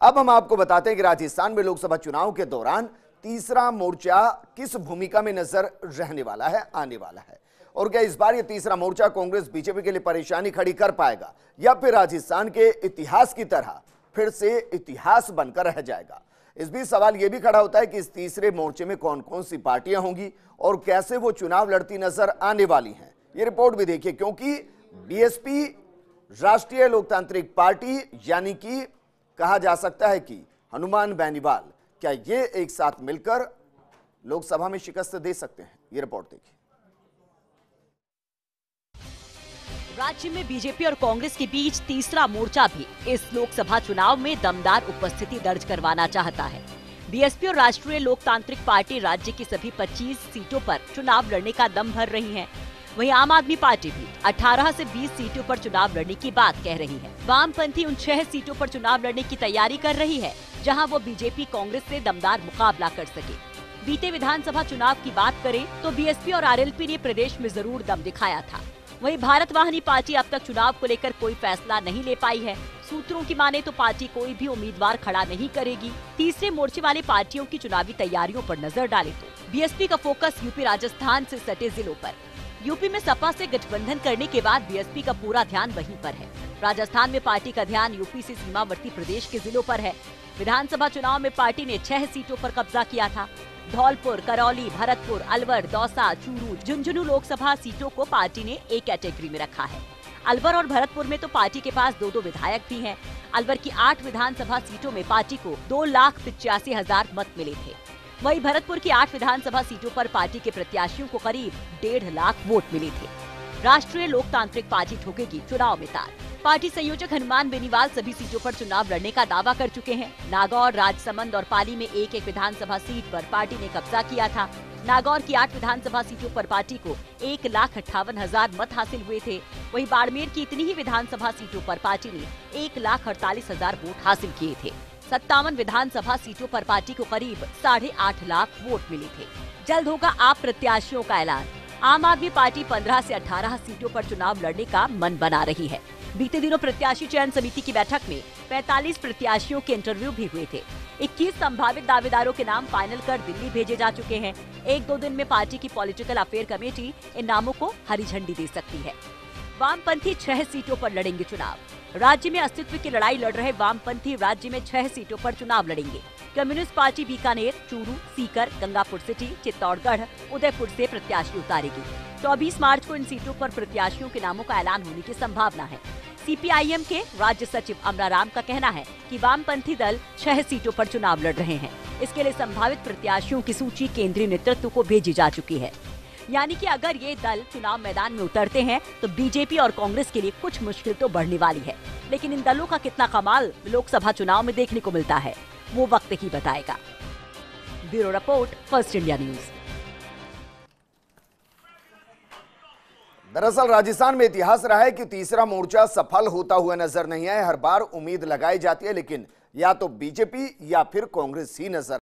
अब हम आपको बताते हैं कि राजस्थान में लोकसभा चुनाव के दौरान तीसरा मोर्चा किस भूमिका में नजर रहने वाला है, आने वाला है, और क्या इस बार ये तीसरा मोर्चा कांग्रेस बीजेपी के लिए परेशानी खड़ी कर पाएगा या फिर राजस्थान के इतिहास की तरह फिर से इतिहास बनकर रह जाएगा। इस बीच सवाल यह भी खड़ा होता है कि इस तीसरे मोर्चे में कौन कौन सी पार्टियां होंगी और कैसे वो चुनाव लड़ती नजर आने वाली हैं। ये रिपोर्ट भी देखिए, क्योंकि बीएसपी राष्ट्रीय लोकतांत्रिक पार्टी यानी कि कहा जा सकता है कि हनुमान बेनीवाल, क्या ये एक साथ मिलकर लोकसभा में शिकस्त दे सकते हैं। ये रिपोर्ट देखिए। राज्य में बीजेपी और कांग्रेस के बीच तीसरा मोर्चा भी इस लोकसभा चुनाव में दमदार उपस्थिति दर्ज करवाना चाहता है। बीएसपी और राष्ट्रीय लोकतांत्रिक पार्टी राज्य की सभी 25 सीटों पर चुनाव लड़ने का दम भर रही है। वहीं आम आदमी पार्टी भी 18 से 20 सीटों पर चुनाव लड़ने की बात कह रही है। वामपंथी उन 6 सीटों पर चुनाव लड़ने की तैयारी कर रही है जहां वो बीजेपी कांग्रेस से दमदार मुकाबला कर सके। बीते विधानसभा चुनाव की बात करें तो बीएसपी और आरएलपी ने प्रदेश में जरूर दम दिखाया था। वहीं भारत वाहिनी पार्टी अब तक चुनाव को लेकर कोई फैसला नहीं ले पाई है। सूत्रों की माने तो पार्टी कोई भी उम्मीदवार खड़ा नहीं करेगी। तीसरे मोर्चे वाली पार्टियों की चुनावी तैयारियों पर नजर डाले तो बीएसपी का फोकस यूपी राजस्थान से सटे जिलों पर। यूपी में सपा से गठबंधन करने के बाद बीएसपी का पूरा ध्यान वहीं पर है। राजस्थान में पार्टी का ध्यान यूपी से सीमावर्ती प्रदेश के जिलों पर है। विधानसभा चुनाव में पार्टी ने 6 सीटों पर कब्जा किया था। धौलपुर, करौली, भरतपुर, अलवर, दौसा, चूरू, झुंझुनू लोकसभा सीटों को पार्टी ने एक कैटेगरी में रखा है। अलवर और भरतपुर में तो पार्टी के पास 2-2 विधायक भी हैं। अलवर की 8 विधानसभा सीटों में पार्टी को 2,85,000 मत मिले थे। वहीं भरतपुर की 8 विधानसभा सीटों पर पार्टी के प्रत्याशियों को करीब 1.5 लाख वोट मिले थे। राष्ट्रीय लोकतांत्रिक पार्टी ठोकेगी चुनाव में तार। पार्टी संयोजक हनुमान बेनीवाल सभी सीटों पर चुनाव लड़ने का दावा कर चुके हैं। नागौर, राजसमंद और पाली में एक विधानसभा सीट पर पार्टी ने कब्जा किया था। नागौर की 8 विधानसभा सीटों पर पार्टी को 1,58,000 मत हासिल हुए थे। वहीं बाड़मेर की इतनी ही विधानसभा सीटों पर पार्टी ने 1,48,000 वोट हासिल किए थे। 57 विधानसभा सीटों पर पार्टी को करीब 8.5 लाख वोट मिले थे। जल्द होगा आप प्रत्याशियों का ऐलान। आम आदमी पार्टी 15 से 18 सीटों पर चुनाव लड़ने का मन बना रही है। बीते दिनों प्रत्याशी चयन समिति की बैठक में 45 प्रत्याशियों के इंटरव्यू भी हुए थे। 21 संभावित दावेदारों के नाम फाइनल कर दिल्ली भेजे जा चुके हैं। 1-2 दिन में पार्टी की पॉलिटिकल अफेयर कमेटी इन नामों को हरी झंडी दे सकती है। वामपंथी 6 सीटों पर लड़ेंगे चुनाव। राज्य में अस्तित्व की लड़ाई लड़ रहे वामपंथी राज्य में 6 सीटों पर चुनाव लड़ेंगे। Communist party Bikaner, Churu, Sikar, Gangapur city, Chittorgarh, Udaipur से प्रत्याशी उतारेगी। 24 मार्च को इन सीटों पर प्रत्याशियों के नामों का ऐलान होने की संभावना है। सीपीआईएम के राज्य सचिव अमराराम का कहना है कि वामपंथी दल 6 सीटों पर चुनाव लड़ रहे हैं। इसके लिए संभावित प्रत्याशियों की सूची केंद्रीय नेतृत्व को भेजी जा चुकी है। यानी कि अगर ये दल चुनाव मैदान में उतरते हैं तो बीजेपी और कांग्रेस के लिए कुछ मुश्किल तो बढ़ने वाली है। लेकिन इन दलों का कितना कमाल लोकसभा चुनाव में देखने को मिलता है वो वक्त ही बताएगा। Bureau report, first India news. दरअसल राजस्थान में इतिहास रहा है कि तीसरा मोर्चा सफल होता हुआ नजर नहीं आए। हर बार उम्मीद लगाई जाती है, लेकिन या तो बीजेपी या फिर कांग्रेस ही नजर